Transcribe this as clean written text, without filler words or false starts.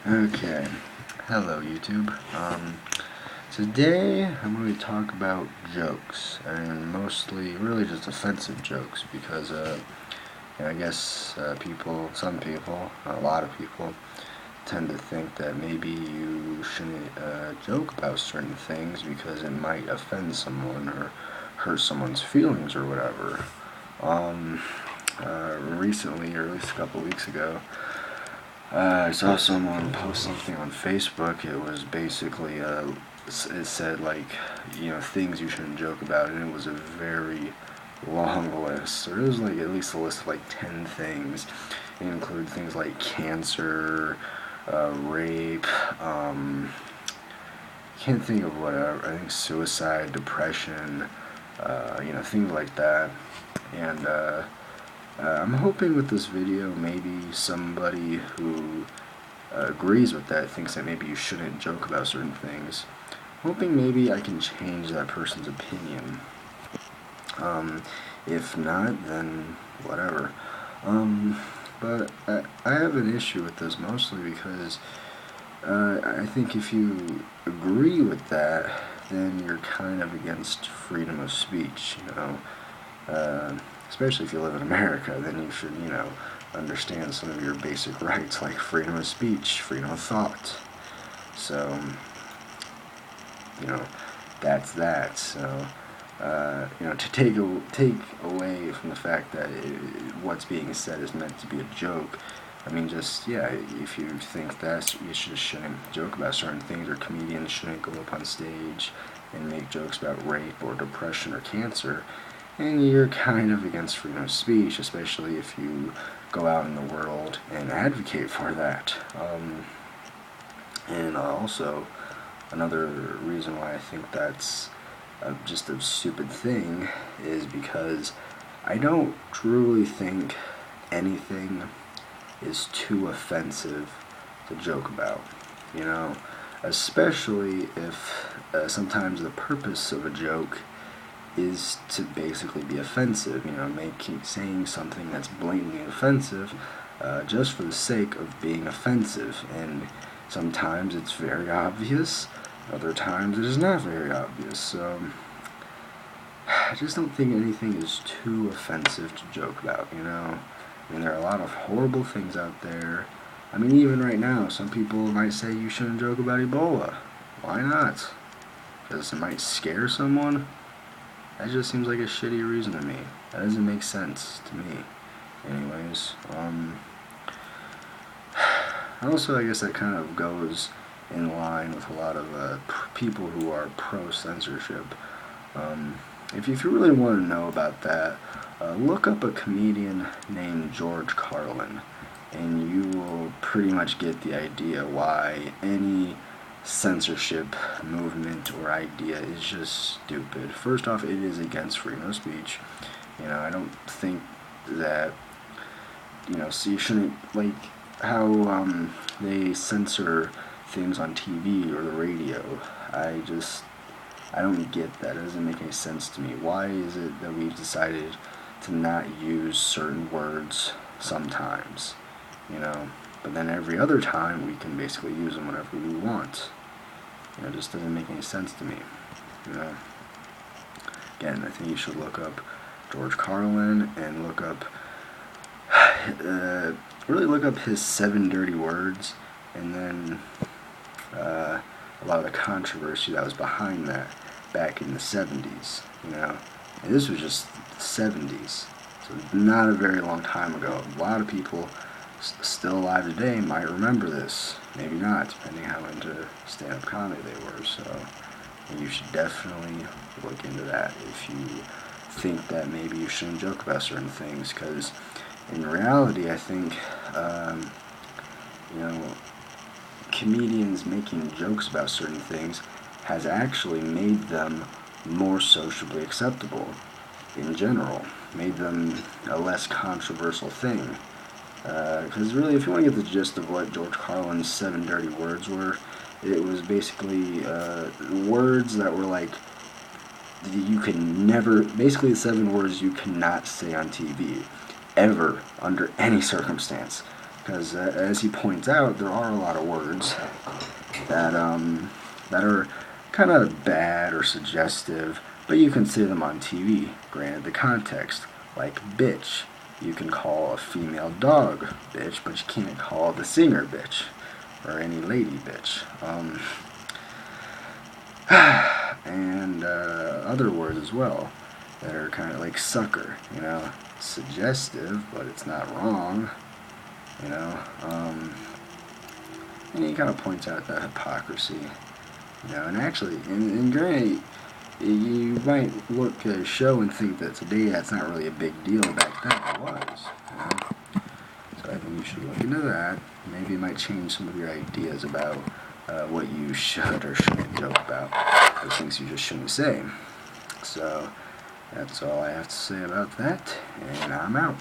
Okay, hello YouTube. Today I'm going to talk about jokes, and mostly really just offensive jokes, because I guess some people, a lot of people, tend to think that maybe you shouldn't joke about certain things because it might offend someone or hurt someone's feelings or whatever. Recently, or at least a couple weeks ago, I saw someone post something on Facebook. It was basically, it said things you shouldn't joke about, and it was a very long list. Or it was like at least a list of like 10 things. It included things like cancer, rape, can't think of whatever. I think suicide, depression, things like that. And I'm hoping with this video, maybe somebody who agrees with that, thinks that maybe you shouldn't joke about certain things. Hoping maybe I can change that person's opinion. If not, then whatever. But I have an issue with this mostly because I think if you agree with that, then you're kind of against freedom of speech, especially if you live in America. Then you should, understand some of your basic rights like freedom of speech, freedom of thought. So, that's that. So, to take away from the fact that what's being said is meant to be a joke, I mean, if you think that you shouldn't joke about certain things, or comedians shouldn't go up on stage and make jokes about rape or depression or cancer, and you're kind of against freedom of speech, especially if you go out in the world and advocate for that. And also, another reason why I think that's just a stupid thing is because I don't truly think anything is too offensive to joke about, especially if sometimes the purpose of a joke is to basically be offensive, saying something that's blatantly offensive just for the sake of being offensive. And sometimes it's very obvious, other times it is not very obvious. So I just don't think anything is too offensive to joke about, I mean, there are a lot of horrible things out there. I mean, even right now, some people might say you shouldn't joke about Ebola. Why not? Because it might scare someone? That just seems like a shitty reason to me. That doesn't make sense to me. Anyways, also I guess that kind of goes in line with a lot of people who are pro-censorship. If you really want to know about that, look up a comedian named George Carlin, and you will pretty much get the idea why any censorship movement or idea is just stupid. First off, it is against freedom of speech. I don't think that, so you shouldn't, like how they censor things on TV or the radio. I don't get that. It doesn't make any sense to me. Why is it that we've decided to not use certain words sometimes, but then every other time we can basically use them whenever we want? It just doesn't make any sense to me, Again, I think you should look up George Carlin and really look up his 7 dirty words, and then a lot of the controversy that was behind that back in the 70s, And this was just the 70s, so not a very long time ago. A lot of people still alive today might remember this, maybe not, depending how into stand-up comedy they were. So you should definitely look into that if you think that maybe you shouldn't joke about certain things, because in reality, I think comedians making jokes about certain things has actually made them more socially acceptable in general, made them a less controversial thing. Because really, if you want to get the gist of what George Carlin's 7 dirty words were, it was basically words that were like, you can never, basically 7 words you cannot say on TV, ever, under any circumstance. because as he points out, there are a lot of words that that are kind of bad or suggestive, but you can say them on TV, granted the context, like bitch. You can call a female dog bitch, but you can't call the singer bitch, or any lady bitch. And other words as well that are kind of like sucker, you know, suggestive, but it's not wrong, you know. And he kind of points out that hypocrisy, you know, and actually, in granted, you might look at a show and think that today that's not really a big deal. Back then it was, you know? So I think you should look into that. Maybe it might change some of your ideas about what you should or shouldn't joke about, or things you just shouldn't say. So that's all I have to say about that, and I'm out.